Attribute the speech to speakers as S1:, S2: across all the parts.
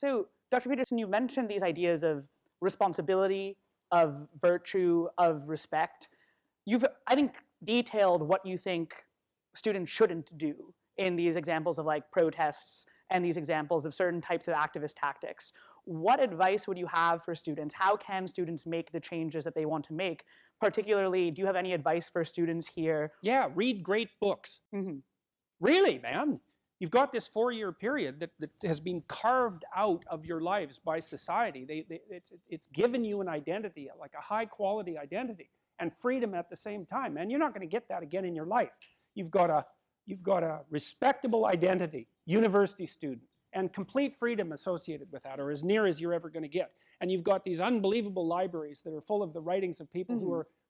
S1: So, Dr. Peterson, you mentioned these ideas of responsibility, of virtue, of respect. You've, I think, detailed what you think students shouldn't do in these examples of like protests and these examples of certain types of activist tactics. What advice would you have for students? How can students make the changes that they want to make? Particularly, do you have any advice for students here?
S2: Yeah, read great books. Really, man. You've got this 4-year period that has been carved out of your lives by society. It's given you an identity, like a high-quality identity, and freedom at the same time. And you're not going to get that again in your life. You've got a respectable identity, university student, and complete freedom associated with that, or as near as you're ever going to get. And you've got these unbelievable libraries that are full of the writings of people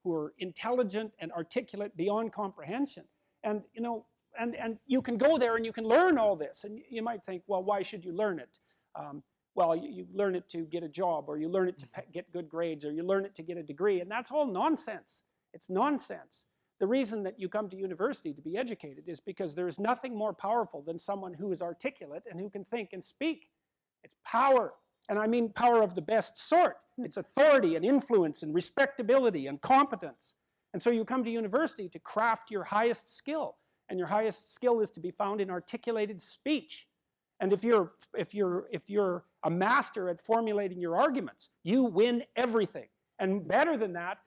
S2: who are intelligent and articulate beyond comprehension. And you know, and you can go there and you can learn all this. And you might think, well, why should you learn it? Well, you learn it to get a job, or you learn it to get good grades, or you learn it to get a degree, and that's all nonsense. It's nonsense. The reason that you come to university to be educated is because there is nothing more powerful than someone who is articulate and who can think and speak. It's power, and I mean power of the best sort. It's authority and influence and respectability and competence. And so you come to university to craft your highest skill, and your highest skill is to be found in articulated speech. And if you're a master at formulating your arguments, you win everything. And better than that,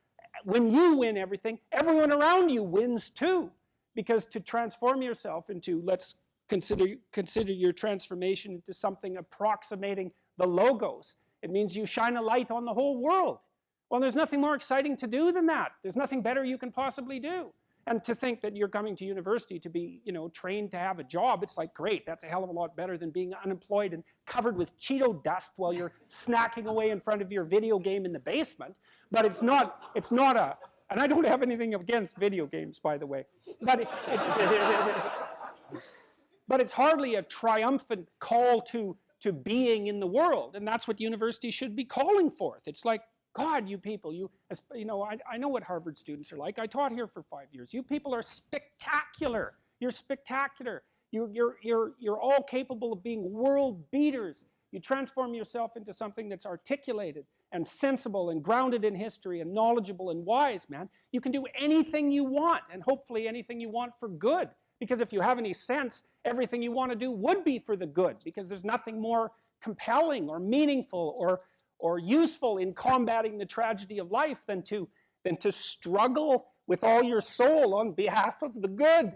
S2: when you win everything, everyone around you wins too. Because to transform yourself into, let's consider your transformation into something approximating the logos. It means you shine a light on the whole world. Well, there's nothing more exciting to do than that. There's nothing better you can possibly do. And to think that you're coming to university to be, you know, trained to have a job, it's like, great, that's a hell of a lot better than being unemployed and covered with Cheeto dust while you're snacking away in front of your video game in the basement. But it's not a, and I don't have anything against video games, by the way, but but it's hardly a triumphant call to being in the world, and that's what university should be calling forth. It's like, God, you people, you know, I know what Harvard students are like. I taught here for 5 years. You people are spectacular. You're spectacular. You're all capable of being world beaters. You transform yourself into something that's articulated and sensible and grounded in history and knowledgeable and wise, man. You can do anything you want, and hopefully anything you want for good. Because if you have any sense, everything you want to do would be for the good, because there's nothing more compelling or meaningful or useful in combating the tragedy of life than to struggle with all your soul on behalf of the good.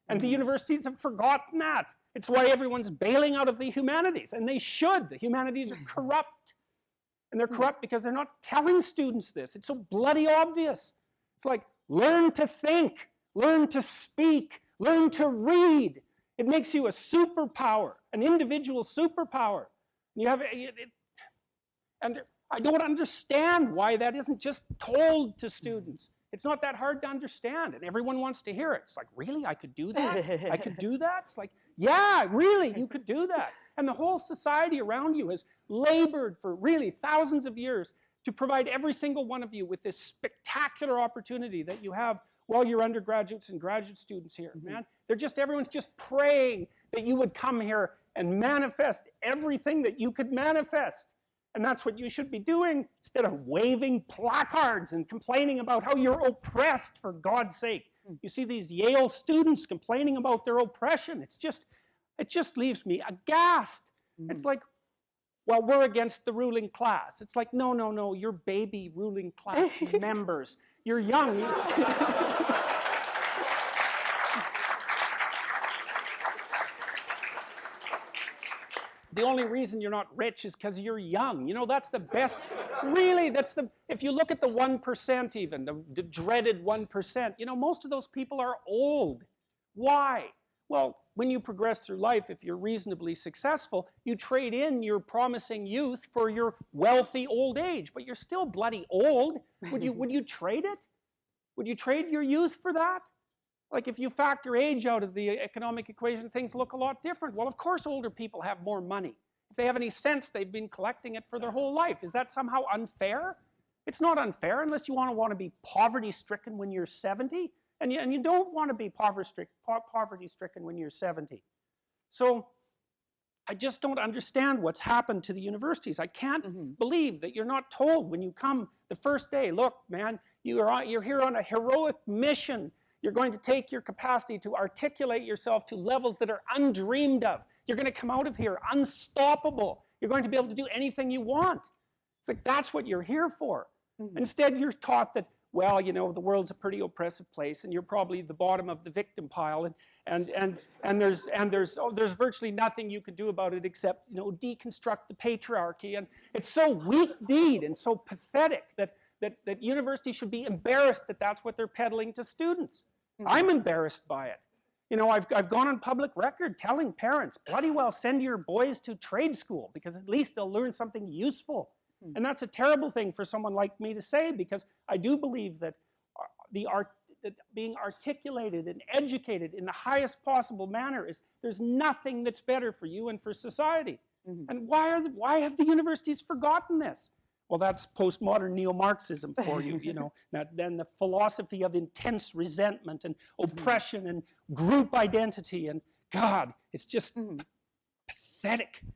S2: And the universities have forgotten that. It's why everyone's bailing out of the humanities, and they should. The humanities are corrupt. And they're corrupt because they're not telling students this. It's so bloody obvious. It's like, learn to think, learn to speak, learn to read. It makes you a superpower, an individual superpower. You have and I don't understand why that isn't just told to students. It's not that hard to understand, and everyone wants to hear it. It's like, really, I could do that? I could do that? It's like, yeah, really, you could do that. And the whole society around you has labored for really thousands of years to provide every single one of you with this spectacular opportunity that you have while you're undergraduates and graduate students here, man. Everyone's just praying that you would come here and manifest everything that you could manifest. And that's what you should be doing, instead of waving placards and complaining about how you're oppressed, for God's sake. You see these Yale students complaining about their oppression. It just leaves me aghast. It's like, well, we're against the ruling class. It's like, no, no, no, you're baby ruling class members. You're young. The only reason you're not rich is because you're young. You know, that's the best. Really, if you look at the 1% even, the dreaded 1%, you know, most of those people are old. Why? Well, when you progress through life, if you're reasonably successful, you trade in your promising youth for your wealthy old age, but you're still bloody old. Would you trade it? Would you trade your youth for that? Like, if you factor age out of the economic equation, things look a lot different. Well, of course older people have more money. If they have any sense, they've been collecting it for their whole life. Is that somehow unfair? It's not unfair unless you want to be poverty-stricken when you're 70. And you don't want to be poverty-stricken when you're 70. So I just don't understand what's happened to the universities. I can't believe that you're not told when you come the first day, look, man, you're here on a heroic mission. You're going to take your capacity to articulate yourself to levels that are undreamed of. You're going to come out of here unstoppable. You're going to be able to do anything you want. It's like, that's what you're here for. Instead, you're taught that, well, you know, the world's a pretty oppressive place, and you're probably the bottom of the victim pile, and there's virtually nothing you can do about it except, you know, deconstruct the patriarchy. And it's so weak-kneed and so pathetic that universities should be embarrassed that that's what they're peddling to students. I'm embarrassed by it. You know, I've gone on public record telling parents, bloody well send your boys to trade school, because at least they'll learn something useful. And that's a terrible thing for someone like me to say, because I do believe that that being articulated and educated in the highest possible manner there's nothing that's better for you and for society. And why have the universities forgotten this? Well, that's postmodern neo-Marxism for you, you know. Then the philosophy of intense resentment and oppression and group identity, and God, it's just pathetic.